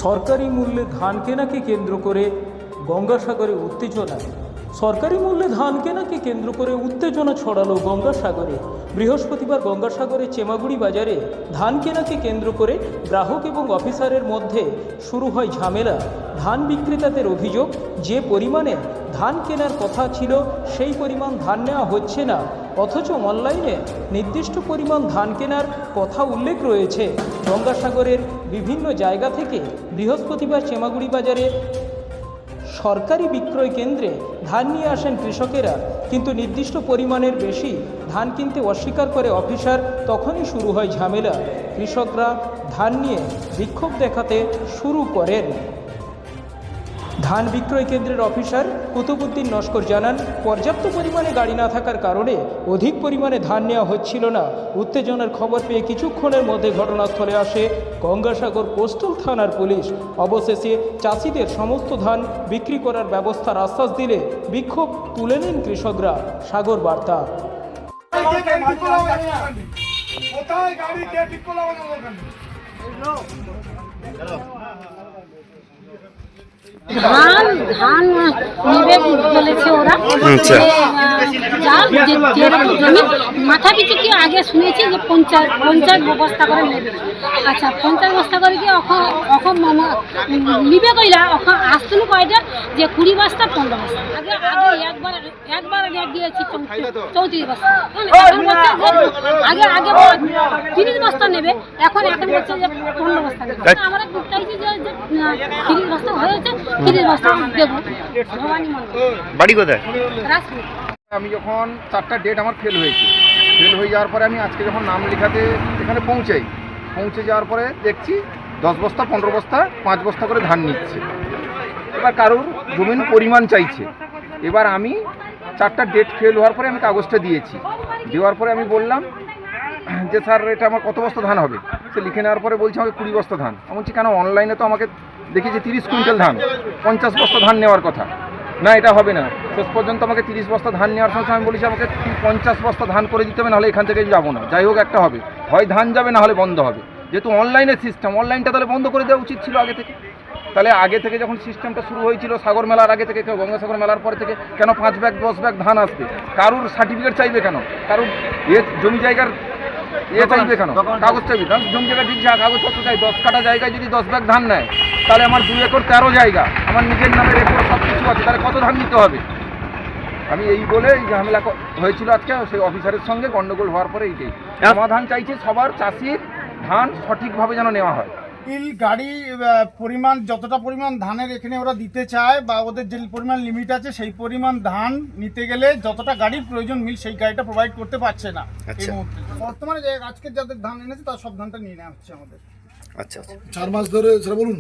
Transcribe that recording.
সরকারি মূল্যে ধান কেনাকে কেন্দ্র করে গঙ্গাসাগরে উত্তেজনা। সরকারি মূল্যে ধান কেনাকে কেন্দ্র করে উত্তেজনা ছড়ালো গঙ্গাসাগরে। বৃহস্পতিবার গঙ্গাসাগরের চেমাগুড়ি বাজারে ধান কেনাকে কেন্দ্র করে গ্রাহক এবং অফিসারের মধ্যে শুরু হয় ঝামেলা। ধান বিক্রেতাদের অভিযোগ, যে পরিমাণে ধান কেনার কথা ছিল সেই পরিমাণ ধান নেওয়া হচ্ছে না, অথচ অনলাইনে নির্দিষ্ট পরিমাণ ধান কেনার কথা উল্লেখ রয়েছে। গঙ্গাসাগরের বিভিন্ন জায়গা থেকে বৃহস্পতিবার চেমাগুড়ি বাজারে সরকারি বিক্রয় কেন্দ্রে ধান নিয়ে আসেন কৃষকেরা, কিন্তু নির্দিষ্ট পরিমাণের বেশি ধান কিনতে অস্বীকার করে অফিসার। তখনই শুরু হয় ঝামেলা। কৃষকরা ধান নিয়ে বিক্ষোভ দেখাতে শুরু করেন। ধান বিক্রয় কেন্দ্রের অফিসার কুতুবুদ্দিন নস্কর জানান, পর্যাপ্ত পরিমাণে গাড়ি না থাকার কারণে অধিক পরিমাণে ধান নেওয়া হচ্ছিল না। উত্তেজনার খবর পেয়ে কিছুক্ষণের মধ্যে ঘটনাস্থলে আসে গঙ্গাসাগর কোস্টাল থানার পুলিশ। অবশেষে চাষিদের সমস্ত ধান বিক্রি করার ব্যবস্থার আশ্বাস দিলে বিক্ষোভ তুলে নেন কৃষকরা। সাগর বার্তা। ধান ধান নেবে বলেছে ওরা। জমি মাথা পিছু কি আগে শুনেছি যে 50 বস্তা করে নেবে। আচ্ছা 50 বস্তা করে কি অখন নিবে কইলা অখন আসছিল কয়টা যে 20 বস্তা 15 বস্তা আগে একবার আগে দিয়েছি 34 বস্তা। এখন বলছে যে আগে 30 বস্তা নেবে, এখন বলছে যে 15 বস্তা নেবে। আমরা চাইছি যে 30 বস্তা হয়েছে, 30 বস্তা দেবো। বাড়ি কোথায়? রাজপুর। আমি যখন 4টা ডেট আমার ফেল হয়ে যাওয়ার পরে আমি আজকে যখন নাম লেখাতে এখানে পৌঁছে যাওয়ার পরে দেখছি 10 বস্তা 15 বস্তা 5 বস্তা করে ধান নিচ্ছে। এবার কারোর জমির পরিমাণ চাইছে। এবার আমি 4টা ডেট ফেল হওয়ার পরে আমি কাগজটা দেওয়ার পরে আমি বললাম যে স্যার এটা আমার কত বস্তা ধান হবে। সে লিখে নেওয়ার পরে বলছে আমাকে 20 বস্তা ধান। আমি বলছি কেন, অনলাইনে তো আমাকে দেখেছি 30 কুইন্টাল ধান, 50 বস্তা ধান নেওয়ার কথা। না, এটা হবে না। শেষ পর্যন্ত আমাকে 30 বস্তা ধান নেওয়ার সময় আমি বলেছি আমাকে 50 বস্তা ধান করে দিতে হবে, নাহলে এখান থেকে যাবো না। যাই হোক একটা হবে, হয় ধান যাবে না হলে বন্ধ হবে। যেহেতু অনলাইনের সিস্টেম, অনলাইনটা তাহলে বন্ধ করে দেওয়া উচিত ছিল আগে থেকে। তাহলে আগে থেকে যখন সিস্টেমটা শুরু হয়েছিল সাগর মেলার আগে থেকে, গঙ্গাসাগর মেলার পরে থেকে কেন 5 ব্যাগ 10 ব্যাগ ধান আসবে? কারুর সার্টিফিকেট চাইবে কেন? কারুর জমি জায়গার চাইবে কেন? কাগজ চাইবে। কারণ জমি জায়গা ঠিক কাগজপত্র চাই। 10 কাঠা জায়গায় যদি 10 ব্যাগ ধান নেয়, তাহলে আমার 2 একর 13 জায়গা, আমার নিজের নামে রেকর্ড সব কিছু আছে, তাহলে কত ধান নিতে হবে? আমি এই বলে এই ঝামেলা হয়েছিল আজকে সেই অফিসারের সঙ্গে গন্ডগোল হওয়ার পরে এইটাই সমাধান চাইছে। সবার চাষির ধান সঠিকভাবে যেন নেওয়া হয়। গাড়ি পরিমাণ যতটা পরিমাণ ধানের এখানে ওরা দিতে চায় বা ওদের যে পরিমাণ লিমিট আছে সেই পরিমাণ ধান নিতে গেলে যতটা গাড়ির প্রয়োজন মিল সেই গাড়িটা প্রোভাইড করতে পারছে না এই মুহূর্তে। বর্তমানে আজকে যাদের ধান এনেছে তার সব ধানটা নিয়ে নেওয়া হচ্ছে আমাদের। আচ্ছা 4 মাস ধরে সেটা বলুন।